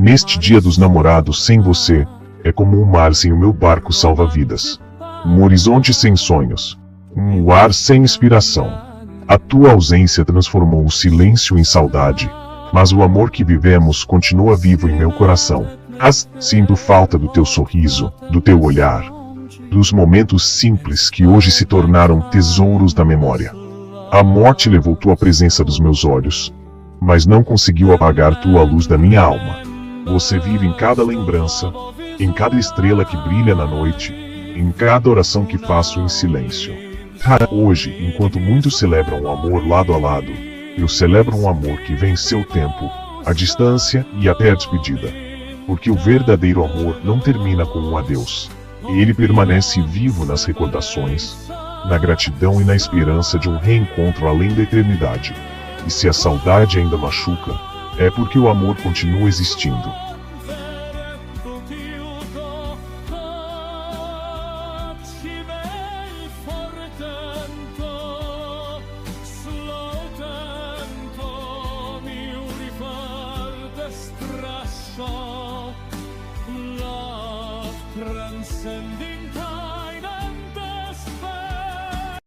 Neste dia dos namorados sem você, é como um mar sem o meu barco salva-vidas. Um horizonte sem sonhos. Um luar sem inspiração. A tua ausência transformou o silêncio em saudade, mas o amor que vivemos continua vivo em meu coração. Sinto falta do teu sorriso, do teu olhar, dos momentos simples que hoje se tornaram tesouros da memória. A morte levou tua presença dos meus olhos, mas não conseguiu apagar tua luz da minha alma. Você vive em cada lembrança, em cada estrela que brilha na noite, em cada oração que faço em silêncio. Hoje, enquanto muitos celebram o amor lado a lado, eu celebro um amor que venceu o tempo, a distância e até a despedida. Porque o verdadeiro amor não termina com um adeus. Ele permanece vivo nas recordações, na gratidão e na esperança de um reencontro além da eternidade. E se a saudade ainda machuca, é porque o amor continua existindo. Transcending